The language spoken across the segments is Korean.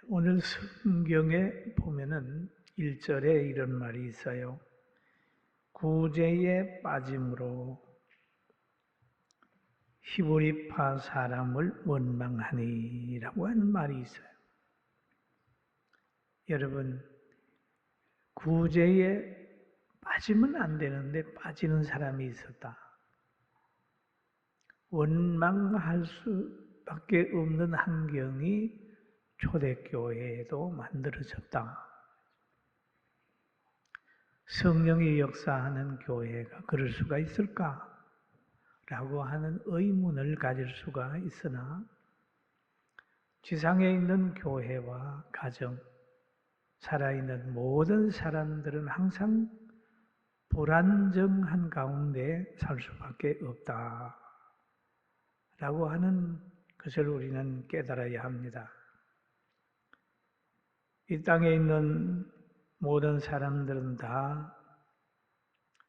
오늘 성경에 보면은 1절에 이런 말이 있어요. 구제에 빠짐으로 히브리파 사람을 원망하니라고 하는 말이 있어요. 여러분, 구제에 빠지면 안 되는데 빠지는 사람이 있었다. 원망할 수밖에 없는 환경이 초대교회에도 만들어졌다. 성령이 역사하는 교회가 그럴 수가 있을까? 라고 하는 의문을 가질 수가 있으나 지상에 있는 교회와 가정, 살아있는 모든 사람들은 항상 불안정한 가운데 살 수밖에 없다. 라고 하는 것을 우리는 깨달아야 합니다. 이 땅에 있는 모든 사람들은 다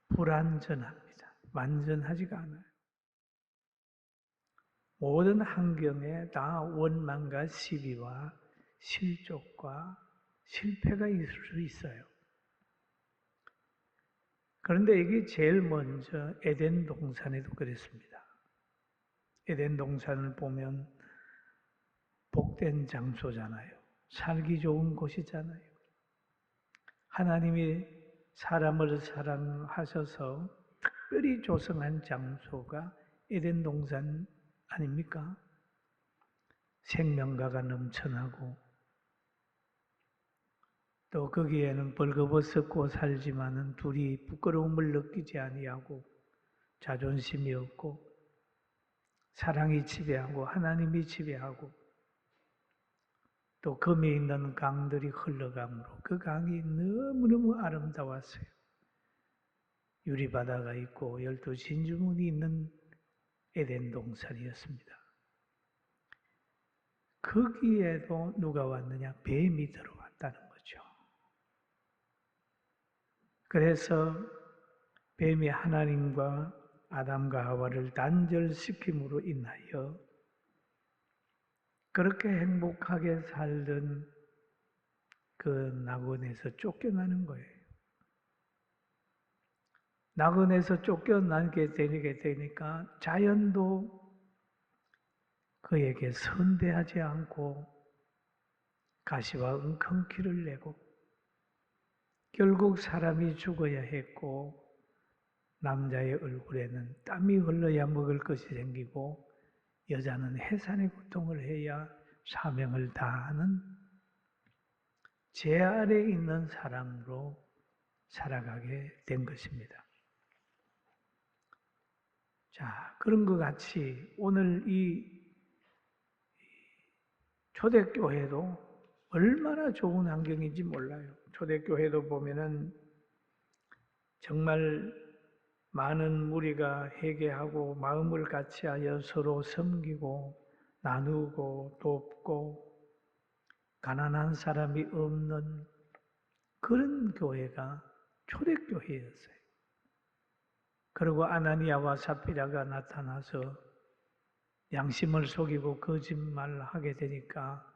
불완전합니다. 완전하지가 않아요. 모든 환경에 다 원망과 시비와 실족과 실패가 있을 수 있어요. 그런데 이게 제일 먼저 에덴 동산에도 그랬습니다. 에덴 동산을 보면 복된 장소잖아요. 살기 좋은 곳이잖아요. 하나님이 사람을 사랑하셔서 특별히 조성한 장소가 에덴 동산 아닙니까? 생명가가 넘쳐나고 또 거기에는 벌거벗고 살지만은 둘이 부끄러움을 느끼지 아니하고 자존심이 없고 사랑이 지배하고 하나님이 지배하고 또 금이 있는 강들이 흘러가므로 그 강이 너무너무 아름다웠어요. 유리바다가 있고 12진주문이 있는 에덴 동산이었습니다. 거기에도 누가 왔느냐? 뱀이 들어왔다는 거죠. 그래서 뱀이 하나님과 아담과 하와를 단절시킴으로 인하여 그렇게 행복하게 살던 그 낙원에서 쫓겨나는 거예요. 낙원에서 쫓겨나게 되니까 자연도 그에게 선대하지 않고 가시와 웅컹키를 내고 결국 사람이 죽어야 했고 남자의 얼굴에는 땀이 흘러야 먹을 것이 생기고 여자는 해산의 고통을 해야 사명을 다하는 죄 아래 있는 사람으로 살아가게 된 것입니다. 자, 그런 것 같이 오늘 이 초대교회도 얼마나 좋은 환경인지 몰라요. 초대교회도 보면은 정말 많은 무리가 회개하고 마음을 같이하여 서로 섬기고 나누고 돕고 가난한 사람이 없는 그런 교회가 초대교회였어요. 그리고 아나니아와 사피라가 나타나서 양심을 속이고 거짓말하게 되니까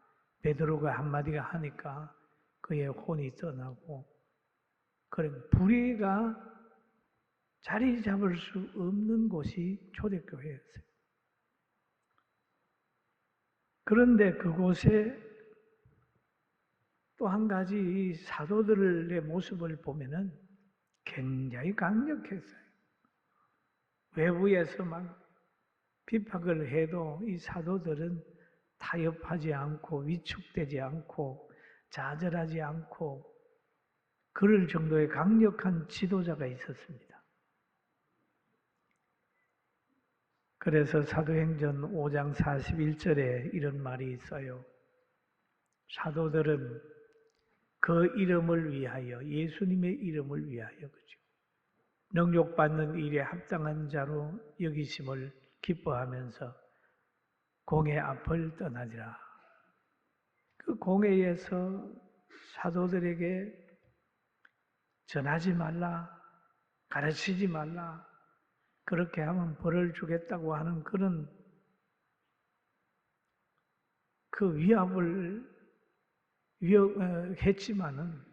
베드로가 한마디가 하니까 그의 혼이 떠나고 그런 불의가 자리 잡을 수 없는 곳이 초대교회였어요. 그런데 그곳에 또 한 가지 이 사도들의 모습을 보면은 굉장히 강력했어요. 외부에서 막 비판을 해도 이 사도들은 타협하지 않고 위축되지 않고 좌절하지 않고 그럴 정도의 강력한 지도자가 있었습니다. 그래서 사도행전 5장 41절에 이런 말이 있어요. 사도들은 그 이름을 위하여, 예수님의 이름을 위하여, 그죠? 능욕받는 일에 합당한 자로 여기심을 기뻐하면서 공회 앞을 떠나니라. 그 공회에서 사도들에게 전하지 말라, 가르치지 말라, 그렇게 하면 벌을 주겠다고 하는 그런 그 위압을 했지만은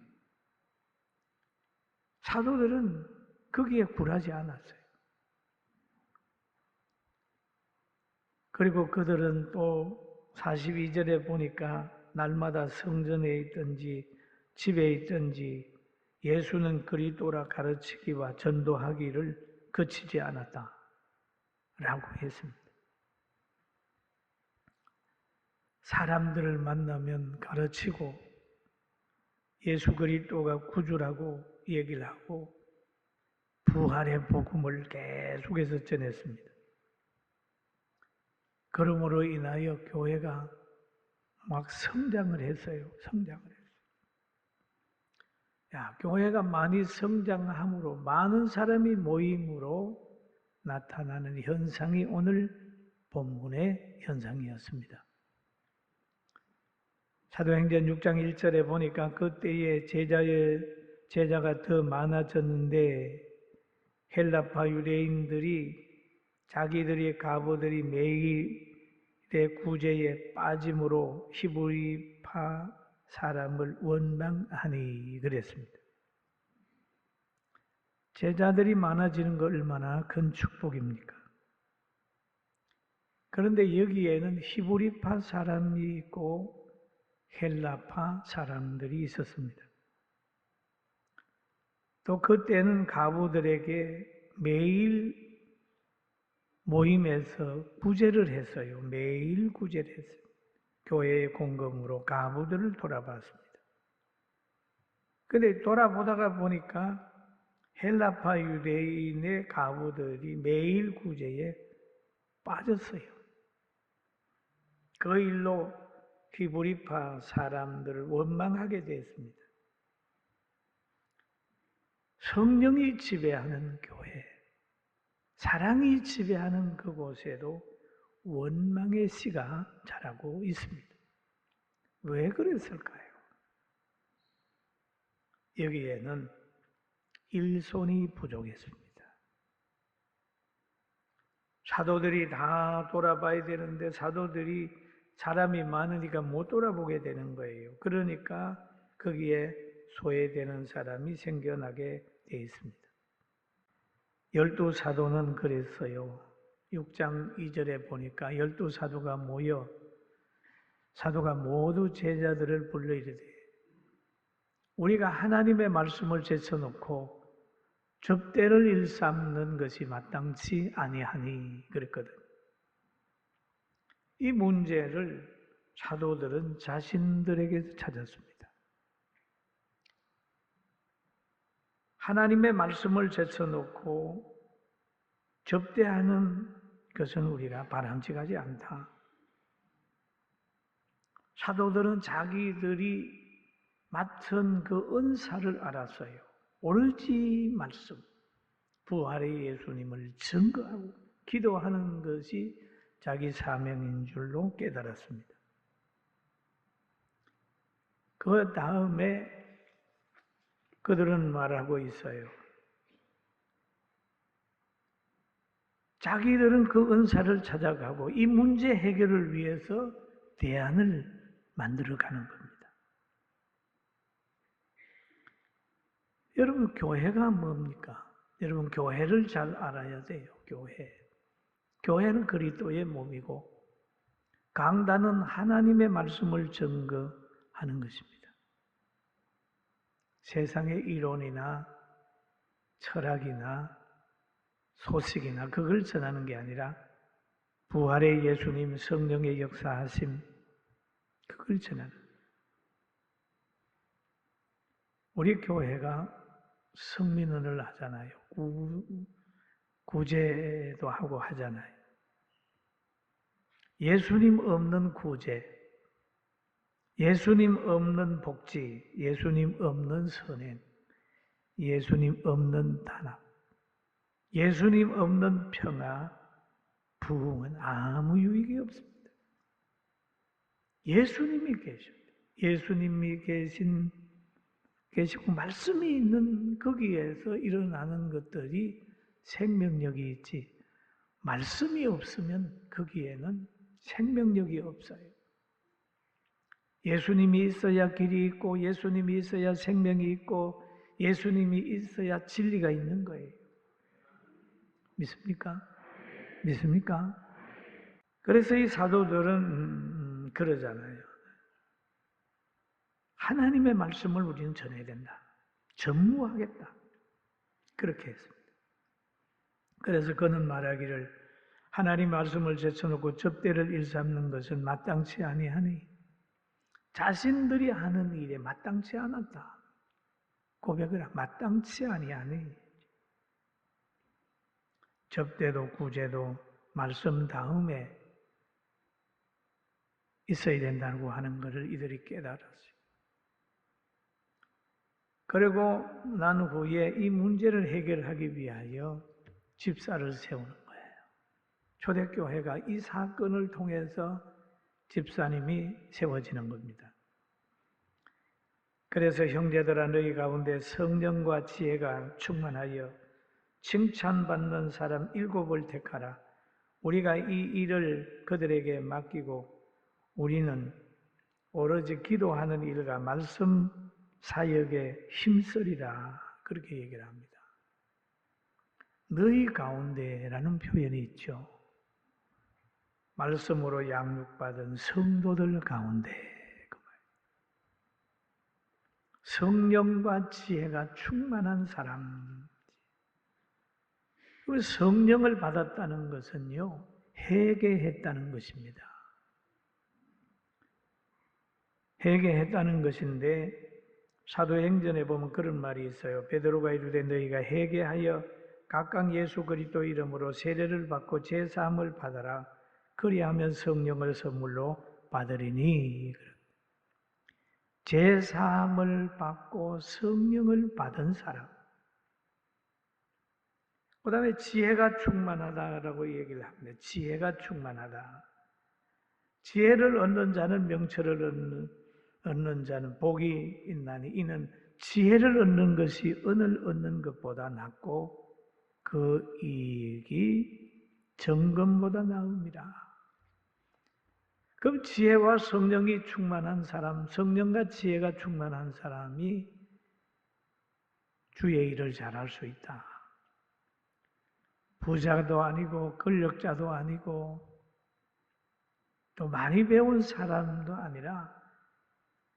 사도들은 거기에 굴하지 않았어요. 그리고 그들은 또 42절에 보니까 날마다 성전에 있든지 집에 있든지 예수는 그리스도라 가르치기와 전도하기를 그치지 않았다 라고 했습니다. 사람들을 만나면 가르치고 예수 그리스도가 구주라고 얘기를 하고 부활의 복음을 계속해서 전했습니다. 그러므로 인하여 교회가 막 성장을 했어요. 교회가 많이 성장함으로 많은 사람이 모임으로 나타나는 현상이 오늘 본문의 현상이었습니다. 사도행전 6장 1절에 보니까 그때에 제자가 더 많아졌는데 헬라파 유대인들이 자기들의 가부들이 매일의 구제에 빠짐으로 히브리파 사람을 원망하니 그랬습니다. 제자들이 많아지는 거 얼마나 큰 축복입니까? 그런데 여기에는 히브리파 사람이 있고 헬라파 사람들이 있었습니다. 또 그때는 가부들에게 매일 모임에서 구제를 했어요. 매일 구제를 했어요. 교회의 공금으로 가부들을 돌아봤습니다. 근데 돌아보다가 보니까 헬라파 유대인의 가부들이 매일 구제에 빠졌어요. 그 일로 히브리파 사람들을 원망하게 됐습니다. 성령이 지배하는 교회, 사랑이 지배하는 그곳에도 원망의 씨가 자라고 있습니다. 왜 그랬을까요? 여기에는 일손이 부족했습니다. 사도들이 다 돌아봐야 되는데 사도들이 사람이 많으니까 못 돌아보게 되는 거예요. 그러니까 거기에 소외되는 사람이 생겨나게 돼 있습니다. 12사도는 그랬어요. 6장 2절에 보니까 12사도가 모여 사도가 모두 제자들을 불러 이르되 우리가 하나님의 말씀을 제쳐놓고 접대를 일삼는 것이 마땅치 아니하니 그랬거든. 이 문제를 사도들은 자신들에게서 찾았습니다. 하나님의 말씀을 제쳐놓고 접대하는 것은 우리가 바람직하지 않다. 사도들은 자기들이 맡은 그 은사를 알았어요. 오로지 말씀, 부활의 예수님을 증거하고 기도하는 것이 자기 사명인 줄로 깨달았습니다. 그 다음에 그들은 말하고 있어요. 자기들은 그 은사를 찾아가고 이 문제 해결을 위해서 대안을 만들어가는 겁니다. 여러분, 교회가 뭡니까? 여러분, 교회를 잘 알아야 돼요. 교회는 그리스도의 몸이고 강단은 하나님의 말씀을 증거하는 것입니다. 세상의 이론이나 철학이나 소식이나 그걸 전하는 게 아니라 부활의 예수님, 성령의 역사하심, 그걸 전하는 거예요. 우리 교회가 성민언을 하잖아요. 구제도 하고 하잖아요. 예수님 없는 구제, 예수님 없는 복지, 예수님 없는 선행, 예수님 없는 단합, 예수님 없는 평화, 부흥은 아무 유익이 없습니다. 예수님이 계십니다. 예수님이 계시고 말씀이 있는 거기에서 일어나는 것들이 생명력이 있지, 말씀이 없으면 거기에는 생명력이 없어요. 예수님이 있어야 길이 있고 예수님이 있어야 생명이 있고 예수님이 있어야 진리가 있는 거예요. 믿습니까? 믿습니까? 그래서 이 사도들은 그러잖아요. 하나님의 말씀을 우리는 전해야 된다. 전무하겠다. 그렇게 했습니다. 그래서 그는 말하기를 하나님 말씀을 제쳐놓고 접대를 일삼는 것은 마땅치 아니하니 자신들이 하는 일에 마땅치 않았다. 고백을 마땅치 아니하니 접대도 구제도 말씀 다음에 있어야 된다고 하는 것을 이들이 깨달았어요. 그리고 난 후에 이 문제를 해결하기 위하여 집사를 세우는 거예요. 초대교회가 이 사건을 통해서 집사님이 세워지는 겁니다. 그래서 형제들아 너희 가운데 성령과 지혜가 충만하여 칭찬받는 사람 7을 택하라. 우리가 이 일을 그들에게 맡기고 우리는 오로지 기도하는 일과 말씀 사역에 힘쓰리라. 그렇게 얘기를 합니다. 너희 가운데라는 표현이 있죠. 말씀으로 양육받은 성도들 가운데 성령과 지혜가 충만한 사람. 성령을 받았다는 것은요, 회개했다는 것입니다. 회개했다는 것인데 사도행전에 보면 그런 말이 있어요. 베드로가 이르되 너희가 회개하여 각각 예수 그리스도 이름으로 세례를 받고 제사함을 받아라. 그리하면 성령을 선물로 받으리니. 제사함을 받고 성령을 받은 사람. 그 다음에 지혜가 충만하다라고 얘기를 합니다. 지혜가 충만하다. 지혜를 얻는 자는 명철을 얻는 자는 복이 있나니 이는 지혜를 얻는 것이 은을 얻는 것보다 낫고 그 이익이 정금보다 나음이라. 그럼 지혜와 성령이 충만한 사람, 성령과 지혜가 충만한 사람이 주의 일을 잘할 수 있다. 부자도 아니고 권력자도 아니고 또 많이 배운 사람도 아니라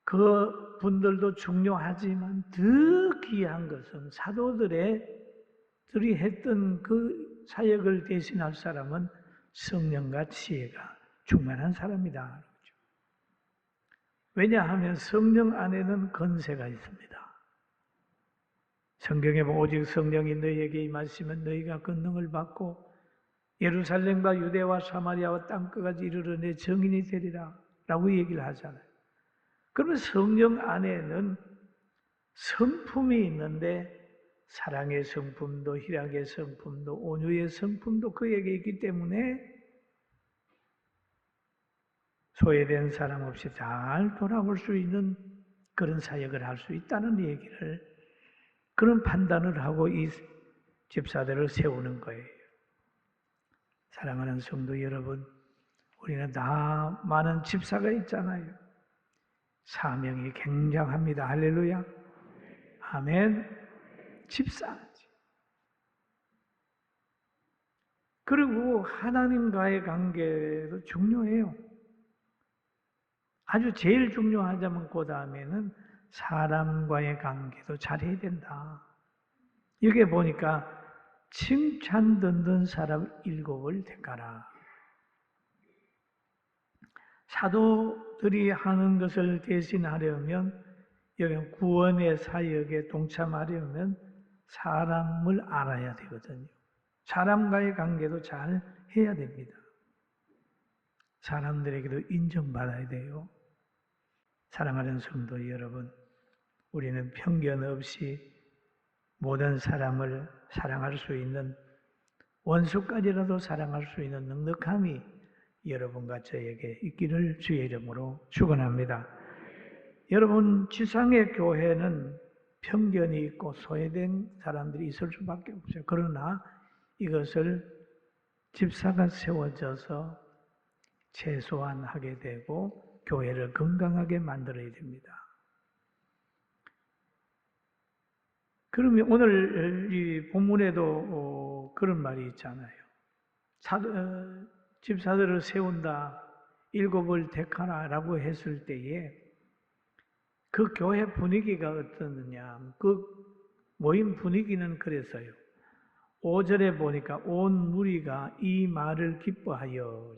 그 분들도 중요하지만 더 귀한 것은 사도들이 했던 그 사역을 대신할 사람은 성령과 지혜가 충만한 사람이다. 왜냐하면 성령 안에는 권세가 있습니다. 성경에 보면 오직 성령이 너희에게 임하시면 너희가 권능을 받고 예루살렘과 유대와 사마리아와 땅끝까지 이르러 내 증인이 되리라 라고 얘기를 하잖아요. 그러면 성령 안에는 성품이 있는데 사랑의 성품도 희락의 성품도 온유의 성품도 그에게 있기 때문에 소외된 사람 없이 잘 돌아올 수 있는 그런 사역을 할 수 있다는 얘기를, 그런 판단을 하고 이 집사들을 세우는 거예요. 사랑하는 성도 여러분, 우리는 다 많은 집사가 있잖아요. 사명이 굉장합니다. 할렐루야. 아멘. 집사지. 그리고 하나님과의 관계도 중요해요. 아주 제일 중요하자면 그 다음에는 사람과의 관계도 잘해야 된다. 여기에 보니까 칭찬 듣는 사람 7을 택하라. 사도들이 하는 것을 대신하려면, 여기 구원의 사역에 동참하려면 사람을 알아야 되거든요. 사람과의 관계도 잘 해야 됩니다. 사람들에게도 인정받아야 돼요. 사랑하는 성도 여러분, 우리는 편견 없이 모든 사람을 사랑할 수 있는, 원수까지라도 사랑할 수 있는 넉넉함이 여러분과 저에게 있기를 주의 이름으로 축원합니다. 여러분, 지상의 교회는 편견이 있고 소외된 사람들이 있을 수밖에 없어요. 그러나 이것을 집사가 세워져서 최소한 하게 되고 교회를 건강하게 만들어야 됩니다. 그러면 오늘 이 본문에도 그런 말이 있잖아요. 집사들을 세운다, 일곱을 택하라라고 했을 때에 그 교회 분위기가 어떻느냐. 그 모임 분위기는 그랬어요. 5절에 보니까 온 무리가 이 말을 기뻐하여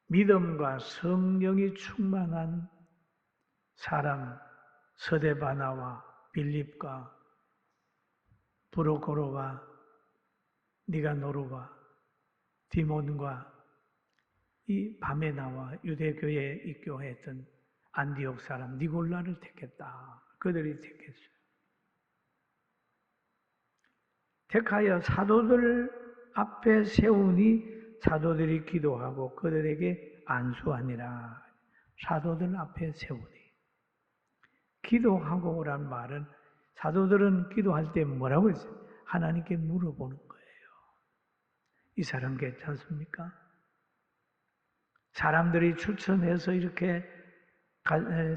믿음과 성령이 충만한 사람 서데바나와 빌립과 브로코로와 니가노르와 디몬과 이 밤에 나와 유대교회에 입교했던 안디옥 사람 니골라를 택했다. 그들이 택했어요. 택하여 사도들 앞에 세우니 사도들이 기도하고 그들에게 안수하니라. 사도들 앞에 세우니. 기도하고란 말은 사도들은 기도할 때 뭐라고 했어요? 하나님께 물어보는 거예요. 이 사람 괜찮습니까? 사람들이 추천해서 이렇게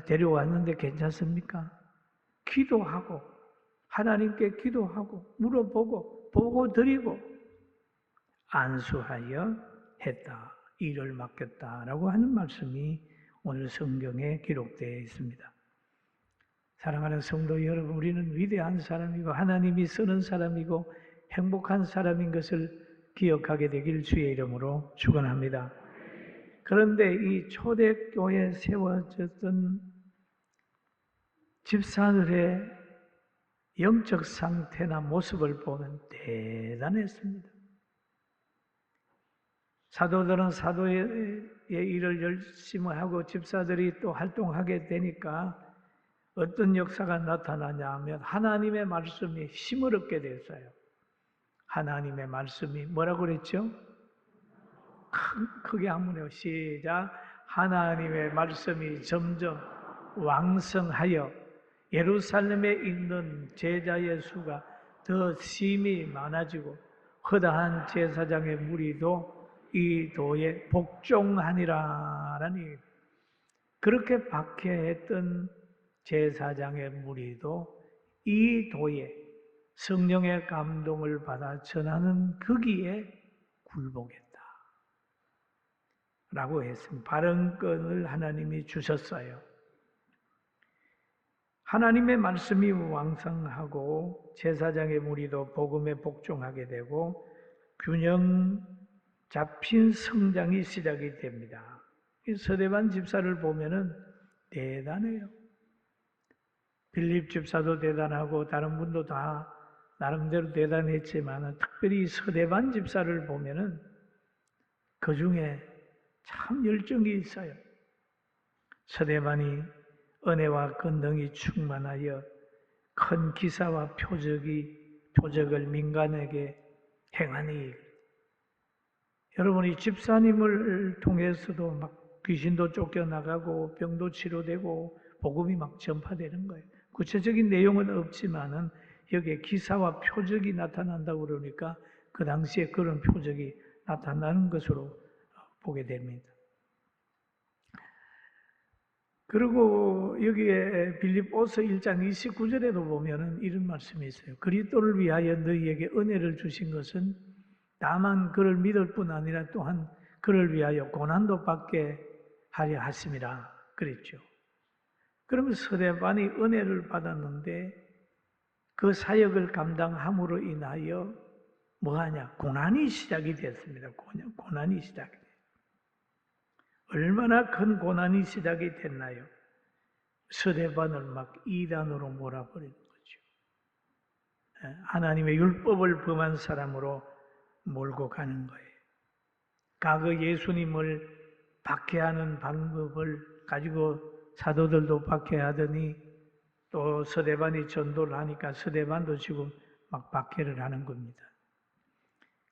데려왔는데 괜찮습니까? 기도하고 하나님께 기도하고 물어보고 보고 드리고 안수하여 했다. 일을 맡겼다라고 하는 말씀이 오늘 성경에 기록되어 있습니다. 사랑하는 성도 여러분, 우리는 위대한 사람이고 하나님이 쓰는 사람이고 행복한 사람인 것을 기억하게 되길 주의 이름으로 축원합니다. 그런데 이 초대교회에 세워졌던 집사들의 영적 상태나 모습을 보면 대단했습니다. 사도들은 사도의 일을 열심히 하고 집사들이 또 활동하게 되니까 어떤 역사가 나타나냐 하면 하나님의 말씀이 힘을 얻게 됐어요. 하나님의 말씀이 뭐라고 그랬죠? 크게 한번 해요. 시작. 하나님의 말씀이 점점 왕성하여 예루살렘에 있는 제자의 수가 더 심히 많아지고 허다한 제사장의 무리도 이 도에 복종하니라라니. 그렇게 박해했던 제사장의 무리도 이 도에 성령의 감동을 받아 전하는 거기에 굴복했다 라고 했습니다. 발언권을 하나님이 주셨어요. 하나님의 말씀이 왕성하고 제사장의 무리도 복음에 복종하게 되고 균형 잡힌 성장이 시작이 됩니다. 이 서대반 집사를 보면은 대단해요. 빌립 집사도 대단하고 다른 분도 다 나름대로 대단했지만 특별히 서대반 집사를 보면은 그 중에 참 열정이 있어요. 서대반이 은혜와 권능이 충만하여 큰 기사와 표적을 민간에게 행하니. 여러분이 집사님을 통해서도 막 귀신도 쫓겨나가고 병도 치료되고 복음이 막 전파되는 거예요. 구체적인 내용은 없지만은 여기에 기사와 표적이 나타난다고 그러니까 그 당시에 그런 표적이 나타나는 것으로 보게 됩니다. 그리고 여기에 빌립보서 1장 29절에도 보면은 이런 말씀이 있어요. 그리스도를 위하여 너희에게 은혜를 주신 것은 다만 그를 믿을 뿐 아니라 또한 그를 위하여 고난도 받게 하려 하심이라 그랬죠. 그러면 서대반이 은혜를 받았는데 그 사역을 감당함으로 인하여 뭐하냐? 고난이 시작이 됐습니다. 고난이 시작이 됐어요. 얼마나 큰 고난이 시작이 됐나요? 서대반을 막 이단으로 몰아버리는 거죠. 하나님의 율법을 범한 사람으로 몰고 가는 거예요. 과거 예수님을 박해하는 방법을 가지고 사도들도 박해하더니 또 서대반이 전도를 하니까 서대반도 지금 막 박해를 하는 겁니다.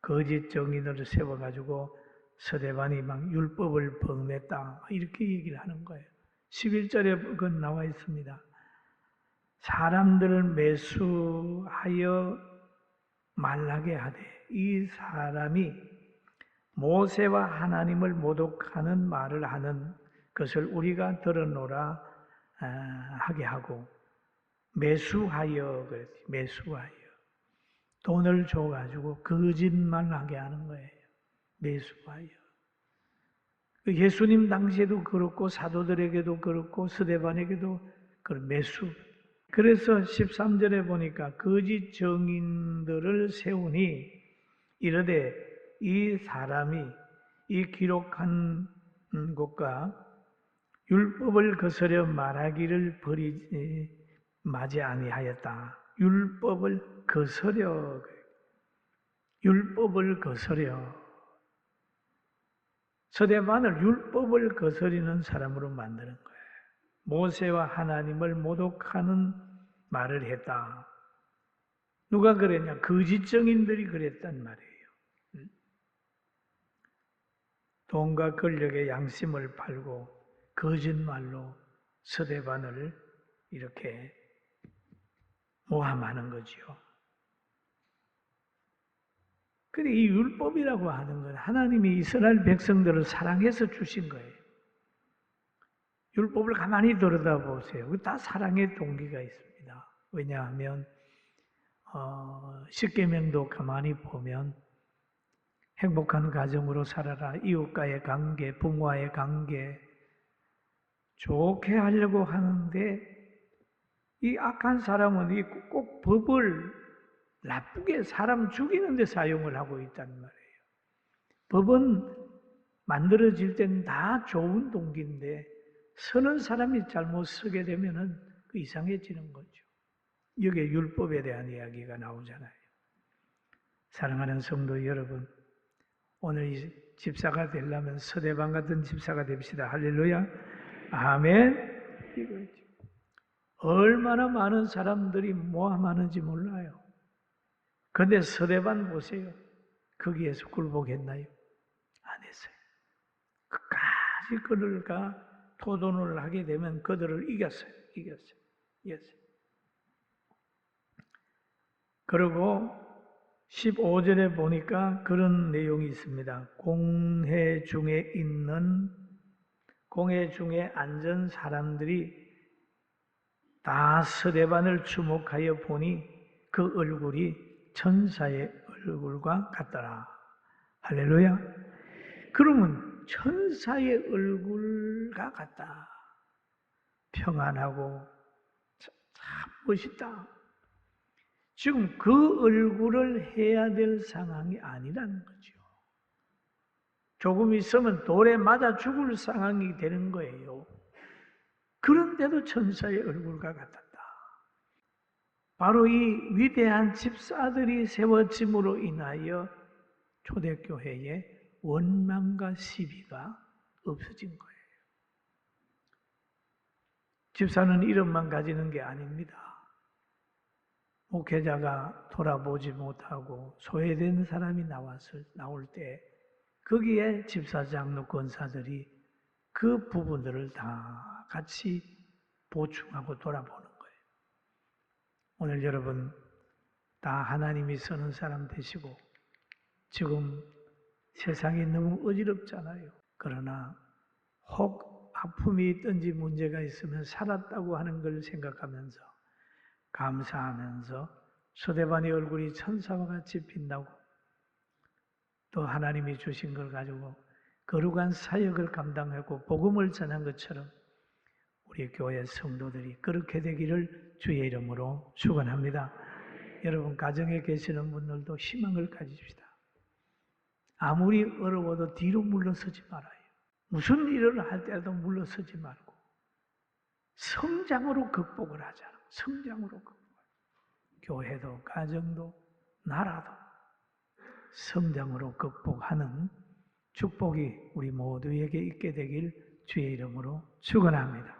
거짓 정인을 세워가지고 서대반이 막 율법을 범했다 이렇게 얘기를 하는 거예요. 11절에 그건 나와 있습니다. 사람들을 매수하여 말하게 하되 이 사람이 모세와 하나님을 모독하는 말을 하는 그것을 우리가 들어노라 하게 하고 매수하여 그랬지. 매수하여 돈을 줘가지고 거짓말하게 하는 거예요. 매수하여. 예수님 당시에도 그렇고 사도들에게도 그렇고 스데반에게도 그런 매수. 그래서 13절에 보니까 거짓 증인들을 세우니 이르되 이 사람이 이 기록한 것과 율법을 거스려 말하기를 맞이 아니하였다. 율법을 거스려. 율법을 거스려. 스데반을 율법을 거스리는 사람으로 만드는 거예요. 모세와 하나님을 모독하는 말을 했다. 누가 그랬냐? 거짓 증인들이 그랬단 말이에요. 돈과 권력의 양심을 팔고 거짓말로 스데반을 이렇게 모함하는 거지요. 근데 이 율법이라고 하는 건 하나님이 이스라엘 백성들을 사랑해서 주신 거예요. 율법을 가만히 들여다보세요. 다 사랑의 동기가 있습니다. 왜냐하면 십계명도 가만히 보면 행복한 가정으로 살아라, 이웃과의 관계, 부모와의 관계 좋게 하려고 하는데 이 악한 사람은 꼭 법을 나쁘게 사람 죽이는 데 사용을 하고 있단 말이에요. 법은 만들어질 땐 다 좋은 동기인데 서는 사람이 잘못 쓰게 되면은 이상해지는 거죠. 여기에 율법에 대한 이야기가 나오잖아요. 사랑하는 성도 여러분, 오늘 이 집사가 되려면 스데반 같은 집사가 됩시다. 할렐루야. 아멘. 이거죠. 얼마나 많은 사람들이 모함하는지 몰라요. 그런데 스데반 보세요. 거기에서 굴복했나요? 안 했어요. 끝까지 그들과 토론을 하게 되면 그들을 이겼어요. 그리고 15절에 보니까 그런 내용이 있습니다. 공회 중에 앉은 사람들이 다 스데반을 주목하여 보니 그 얼굴이 천사의 얼굴과 같더라. 할렐루야. 그러면 천사의 얼굴과 같다. 평안하고 참 멋있다. 지금 그 얼굴을 해야 될 상황이 아니라는 거죠. 조금 있으면 돌에 맞아 죽을 상황이 되는 거예요. 그런데도 천사의 얼굴과 같았다. 바로 이 위대한 집사들이 세워짐으로 인하여 초대교회에 원망과 시비가 없어진 거예요. 집사는 이름만 가지는 게 아닙니다. 목회자가 돌아보지 못하고 소외된 사람이 나올 때 거기에 집사, 장로, 권사들이 그 부분들을 다 같이 보충하고 돌아보는 거예요. 오늘 여러분 다 하나님이 쓰는 사람 되시고 지금 세상이 너무 어지럽잖아요. 그러나 혹 아픔이 있든지 문제가 있으면 살았다고 하는 걸 생각하면서 감사하면서 스데반의 얼굴이 천사와 같이 빛나고 또 하나님이 주신 걸 가지고 거룩한 사역을 감당하고 복음을 전한 것처럼 우리 교회 성도들이 그렇게 되기를 주의 이름으로 축원합니다. 여러분 가정에 계시는 분들도 희망을 가지십시다. 아무리 어려워도 뒤로 물러서지 말아요. 무슨 일을 할 때라도 물러서지 말고 성장으로 극복을 하자. 성장으로 극복하자. 교회도 가정도 나라도 성장으로 극복하는 축복이 우리 모두에게 있게 되길 주의 이름으로 축원합니다.